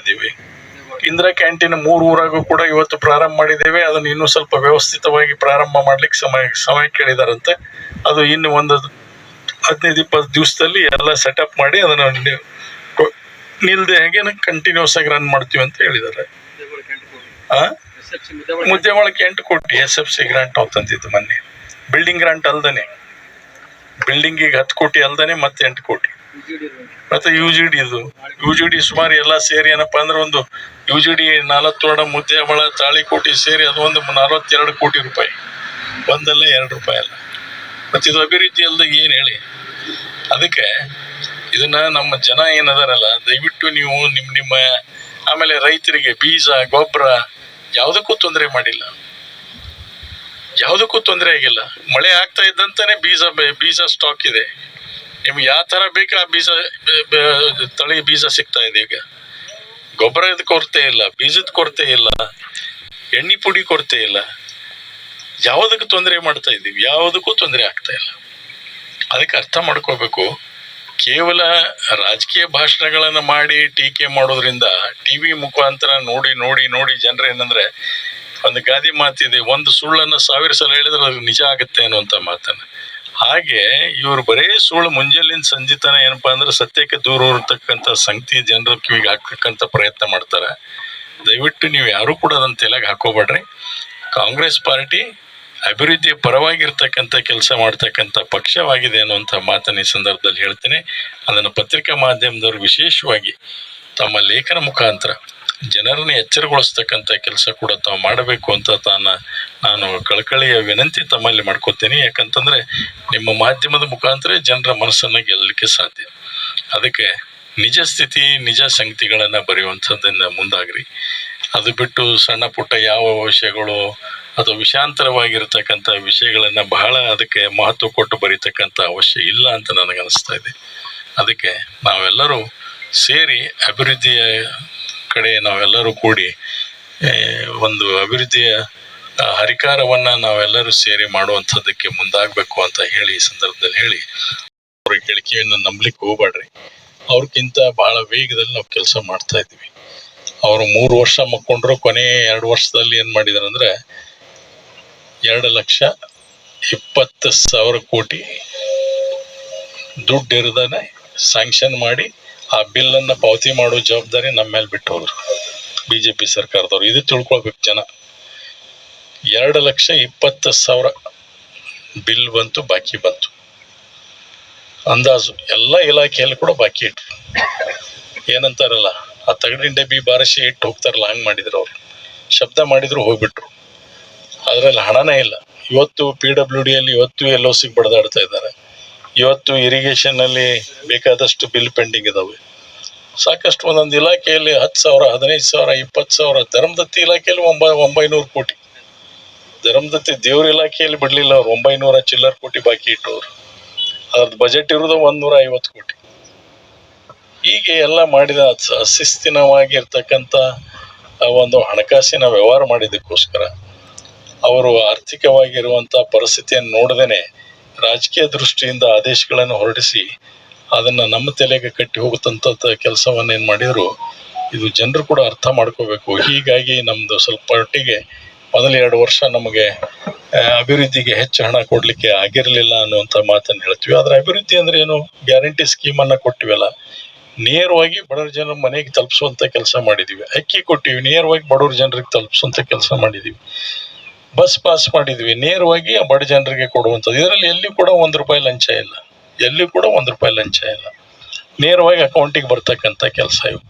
ಮಾಡಿದ್ದೀವಿ. ಇಂದಿರಾ ಕ್ಯಾಂಟೀನ್ 3 ಊರಾಗೂ ಕೂಡ ಇವತ್ತು ಪ್ರಾರಂಭ ಮಾಡಿದ್ದೇವೆ. ಅದನ್ನು ಇನ್ನೂ ಸ್ವಲ್ಪ ವ್ಯವಸ್ಥಿತವಾಗಿ ಪ್ರಾರಂಭ ಮಾಡ್ಲಿಕ್ಕೆ ಸಮಯ ಕೇಳಿದಾರಂತೆ. ಅದು ಇನ್ನು ಒಂದು 15-20 ದಿವಸದಲ್ಲಿ ಎಲ್ಲ ಸೆಟಪ್ ಮಾಡಿ ಅದನ್ನು ನಿಲ್ದೆ ಹಾಗೆ ಕಂಟಿನ್ಯೂಸ್ ಆಗಿ ರನ್ ಮಾಡ್ತೀವಿ ಅಂತ ಹೇಳಿದ್ದಾರೆ. ಮುದ್ದೆಮಾಳ 8 ಕೋಟಿ SFC ಗ್ರಾಂಟ್ ತಂದಿದ್ದು ಮೊನ್ನೆ. ಬಿಲ್ಡಿಂಗ್ ಗ್ರಾಂಟ್ ಅಲ್ದೇನೆ, ಬಿಲ್ಡಿಂಗಿಗೆ 10 ಕೋಟಿ ಅಲ್ದೇನೆ ಮತ್ತೆ 8 ಕೋಟಿ. ಮತ್ತೆ UGD ಸುಮಾರು ಎಲ್ಲ ಸೇರಿ ಏನಪ್ಪಾ ಅಂದ್ರೆ ಒಂದು UGD 4 ವಾರ್ಡ್ ಮುದ್ದೆಮಾಳ ತಾಳಿಕೋಟಿ ಸೇರಿ ಅದು ಒಂದು 42 ಕೋಟಿ ರೂಪಾಯಿ. ಒಂದಲ್ಲ 2 ರೂಪಾಯಿ ಅಲ್ಲ. ಮತ್ತೆ ಇದು ಅಭಿವೃದ್ಧಿ ಅಲ್ದಾಗ ಏನ್ ಹೇಳಿ? ಅದಕ್ಕೆ ಇದನ್ನ ನಮ್ಮ ಜನ ಏನದಾರಲ್ಲ, ದಯವಿಟ್ಟು ನೀವು ನಿಮ್ಮ ಆಮೇಲೆ ರೈತರಿಗೆ ಬೀಜ ಗೊಬ್ಬರ ಯಾವುದಕ್ಕೂ ತೊಂದರೆ ಮಾಡಿಲ್ಲ, ಯಾವುದಕ್ಕೂ ತೊಂದರೆ ಆಗಿಲ್ಲ. ಮಳೆ ಆಗ್ತಾ ಇದ್ದಂತಾನೆ ಬೀಜ ಸ್ಟಾಕ್ ಇದೆ. ನಿಮ್ಗೆ ಯಾವ ತರ ಬೇಕು ಆ ತಳಿ ಬೀಜ ಸಿಗ್ತಾ ಇದೆ. ಈಗ ಗೊಬ್ಬರದ ಕೊರತೆ ಇಲ್ಲ, ಬೀಜದ ಕೊರತೆ ಇಲ್ಲ, ಎಣ್ಣೆ ಪುಡಿ ಕೊರತೆ ಇಲ್ಲ. ಯಾವುದಕ್ಕೂ ತೊಂದರೆ ಮಾಡ್ತಾ ಇದ್ದೀವಿ, ಯಾವುದಕ್ಕೂ ತೊಂದರೆ ಆಗ್ತಾ ಇಲ್ಲ. ಅದಕ್ಕೆ ಅರ್ಥ ಮಾಡ್ಕೋಬೇಕು. ಕೇವಲ ರಾಜಕೀಯ ಭಾಷಣಗಳನ್ನ ಮಾಡಿ ಟೀಕೆ ಮಾಡೋದ್ರಿಂದ ಟಿವಿ ಮುಖಾಂತರ ನೋಡಿ ಜನರು ಏನಂದ್ರೆ, ಒಂದು ಗಾದಿ ಮಾತಿದೆ, ಒಂದು ಸುಳ್ಳನ್ನ 1000 ಸಲ ಹೇಳಿದ್ರೆ ಅದು ನಿಜ ಆಗುತ್ತೆ ಅನ್ನುವಂತ ಮಾತನ್ನ. ಹಾಗೆ ಇವ್ರು ಬರೇ ಸುಳ್ಳು ಮುಂಜಾನಿಂದ ಸಂಜಿತನ ಏನಪ್ಪಾ ಅಂದ್ರೆ ಸತ್ಯಕ್ಕೆ ದೂರ ಇರತಕ್ಕಂತ ಸಂಗತಿ ಜನರ ಕಿವಿಗೆ ಹಾಕಕ್ಕಂತ ಪ್ರಯತ್ನ ಮಾಡ್ತಾರೆ. ದಯವಿಟ್ಟು ನೀವು ಯಾರು ಕೂಡ ಅದನ್ನ ತಲೆಗೆ ಹಾಕೋಬೇಡ್ರಿ. ಕಾಂಗ್ರೆಸ್ ಪಾರ್ಟಿ ಅಭಿವೃದ್ಧಿಯ ಪರವಾಗಿರ್ತಕ್ಕಂಥ ಕೆಲಸ ಮಾಡ್ತಕ್ಕಂಥ ಪಕ್ಷವಾಗಿದೆ ಅನ್ನುವಂಥ ಮಾತನ್ನ ಈ ಸಂದರ್ಭದಲ್ಲಿ ಹೇಳ್ತೇನೆ. ಅದನ್ನು ಪತ್ರಿಕಾ ಮಾಧ್ಯಮದವರು ವಿಶೇಷವಾಗಿ ತಮ್ಮ ಲೇಖನ ಮುಖಾಂತರ ಜನರನ್ನ ಎಚ್ಚರಗೊಳಿಸ್ತಕ್ಕಂಥ ಕೆಲಸ ಕೂಡ ತಾವು ಮಾಡಬೇಕು ಅಂತ ನಾನು ಕಳಕಳಿಯ ವಿನಂತಿ ತಮ್ಮಲ್ಲಿ ಮಾಡ್ಕೋತೇನೆ. ಯಾಕಂತಂದ್ರೆ ನಿಮ್ಮ ಮಾಧ್ಯಮದ ಮುಖಾಂತರ ಜನರ ಮನಸ್ಸನ್ನ ಗೆಲ್ಲಲಿಕ್ಕೆ ಸಾಧ್ಯ. ಅದಕ್ಕೆ ನಿಜ ಸ್ಥಿತಿ, ನಿಜ ಸಂಗತಿಗಳನ್ನ ಬರೆಯುವಂಥದ್ದನ್ನ ಮುಂದಾಗ್ರಿ. ಅದು ಬಿಟ್ಟು ಸಣ್ಣ ಪುಟ್ಟ ಯಾವ ವಿಷಯಗಳು ಅಥವಾ ವಿಷಾಂತರವಾಗಿರ್ತಕ್ಕಂಥ ವಿಷಯಗಳನ್ನ ಬಹಳ ಅದಕ್ಕೆ ಮಹತ್ವ ಕೊಟ್ಟು ಬರೀತಕ್ಕಂಥ ಅವಶ್ಯ ಇಲ್ಲ ಅಂತ ನನಗನ್ನಿಸ್ತಾ ಇದೆ. ಅದಕ್ಕೆ ನಾವೆಲ್ಲರೂ ಸೇರಿ ಅಭಿವೃದ್ಧಿಯ ಕಡೆ ನಾವೆಲ್ಲರೂ ಕೂಡಿ ಒಂದು ಅಭಿವೃದ್ಧಿಯ ಹರಿಕಾರವನ್ನ ನಾವೆಲ್ಲರೂ ಸೇರಿ ಮಾಡುವಂಥದ್ದಕ್ಕೆ ಮುಂದಾಗಬೇಕು ಅಂತ ಹೇಳಿ ಈ ಸಂದರ್ಭದಲ್ಲಿ ಹೇಳಿ, ಅವ್ರ ಹೇಳಿಕೆಯನ್ನು ನಂಬಲಿಕ್ಕೆ ಹೋಗ್ಬೇಡ್ರಿ. ಅವ್ರಿಗಿಂತ ಬಹಳ ವೇಗದಲ್ಲಿ ನಾವು ಕೆಲಸ ಮಾಡ್ತಾ ಇದ್ವಿ. ಅವರು 3 ವರ್ಷ ಮಕ್ಕೊಂಡ್ರು, ಕೊನೆ 2 ವರ್ಷದಲ್ಲಿ ಏನ್ ಮಾಡಿದಾರೆ ಅಂದ್ರೆ 2,20,000 ಕೋಟಿ ದುಡ್ಡು ಇರದಾನೆ ಸ್ಯಾಂಕ್ಷನ್ ಮಾಡಿ ಆ ಬಿಲ್ ಅನ್ನ ಪಾವತಿ ಮಾಡೋ ಜವಾಬ್ದಾರಿ ನಮ್ಮ ಮೇಲೆ ಬಿಟ್ಟು ಹೋದ್ರು BJP ಸರ್ಕಾರದವ್ರು. ಇದು ತಿಳ್ಕೊಳ್ಬೇಕು ಜನ. 2,20,000 ಬಿಲ್ ಬಂತು, ಬಾಕಿ ಬಂತು. ಅಂದಾಜು ಎಲ್ಲ ಇಲಾಖೆಯಲ್ಲಿ ಕೂಡ ಬಾಕಿ ಇಟ್ರು. ಏನಂತಾರಲ್ಲ, ಆ ತಗಡಿನ ಡಬ್ಬಿ ಬಾರಿಸಿ ಇಟ್ಟು ಹೋಗ್ತಾರಲ್ಲ, ಹಂಗ್ ಮಾಡಿದ್ರು ಅವ್ರು. ಶಬ್ದ ಮಾಡಿದ್ರು ಹೋಗ್ಬಿಟ್ರು. ಅದ್ರಲ್ಲಿ ಹಣನೇ ಇಲ್ಲ. ಇವತ್ತು PWD ಅಲ್ಲಿ ಇವತ್ತು LOC ಬಡದಾಡ್ತಾ ಇದ್ದಾರೆ. ಇವತ್ತು ಇರಿಗೇಷನ್ ಅಲ್ಲಿ ಬೇಕಾದಷ್ಟು ಬಿಲ್ ಪೆಂಡಿಂಗ್ ಇದಾವೆ. ಸಾಕಷ್ಟು ಒಂದೊಂದು ಇಲಾಖೆಯಲ್ಲಿ 10,000, 15,000, 20,000. ಧರ್ಮದತ್ತಿ ಇಲಾಖೆಯಲ್ಲಿ 900 ಕೋಟಿ. ಧರ್ಮದತ್ತಿ ದೇವ್ರ ಇಲಾಖೆಯಲ್ಲಿ ಬಿಡ್ಲಿಲ್ಲ ಅವ್ರು. 900 ಚಿಲ್ಲರ್ ಕೋಟಿ ಬಾಕಿ ಇಟ್ಟವ್ರು. ಅದ್ರದ್ದು ಬಜೆಟ್ ಇರೋದು 150 ಕೋಟಿ. ಹೀಗೆ ಎಲ್ಲ ಮಾಡಿದ ಅಶಿಸ್ತಿನವಾಗಿರ್ತಕ್ಕಂಥ ಒಂದು ಹಣಕಾಸಿನ ವ್ಯವಹಾರ ಮಾಡಿದ್ದಕ್ಕೋಸ್ಕರ ಅವರು ಆರ್ಥಿಕವಾಗಿರುವಂತ ಪರಿಸ್ಥಿತಿಯನ್ನು ನೋಡದೇನೆ ರಾಜಕೀಯ ದೃಷ್ಟಿಯಿಂದ ಆದೇಶಗಳನ್ನು ಹೊರಡಿಸಿ ಅದನ್ನ ನಮ್ಮ ತಲೆಗೆ ಕಟ್ಟಿ ಹೋಗುತ್ತಂತ ಕೆಲಸವನ್ನ ಏನ್ ಮಾಡಿದ್ರು, ಇದು ಜನರು ಕೂಡ ಅರ್ಥ ಮಾಡ್ಕೋಬೇಕು. ಹೀಗಾಗಿ ನಮ್ದು ಸ್ವಲ್ಪ ಮಟ್ಟಿಗೆ ಮೊದಲ 2 ವರ್ಷ ನಮಗೆ ಅಭಿವೃದ್ಧಿಗೆ ಹೆಚ್ಚು ಹಣ ಕೊಡ್ಲಿಕ್ಕೆ ಆಗಿರ್ಲಿಲ್ಲ ಅನ್ನುವಂತ ಮಾತನ್ನ ಹೇಳ್ತೀವಿ. ಆದ್ರೆ ಅಭಿವೃದ್ಧಿ ಅಂದ್ರೆ ಏನು? ಗ್ಯಾರಂಟಿ ಸ್ಕೀಮ್ ಅನ್ನ ಕೊಟ್ಟಿವಲ್ಲ, ನೇರವಾಗಿ ಬಡವರ ಜನರ ಮನೆಗೆ ತಲುಪಿಸುವಂತ ಕೆಲಸ ಮಾಡಿದೀವಿ. ಅಕ್ಕಿ ಕೊಟ್ಟಿವಿ, ನೇರವಾಗಿ ಬಡವರ ಜನರಿಗೆ ತಲುಪಿಸುವಂತ ಕೆಲಸ ಮಾಡಿದೀವಿ. ಬಸ್ ಪಾಸ್ ಮಾಡಿದ್ವಿ, ನೇರವಾಗಿ ಬಡ ಜನರಿಗೆ ಕೊಡುವಂಥದ್ದು. ಇದರಲ್ಲಿ ಎಲ್ಲಿ ಕೂಡ 1 ರೂಪಾಯಿ ಲಂಚ ಇಲ್ಲ, ಎಲ್ಲಿ ಕೂಡ 1 ರೂಪಾಯಿ ಲಂಚ ಇಲ್ಲ. ನೇರವಾಗಿ ಅಕೌಂಟಿಗೆ ಬರ್ತಕ್ಕಂಥ ಕೆಲಸ ಇವು.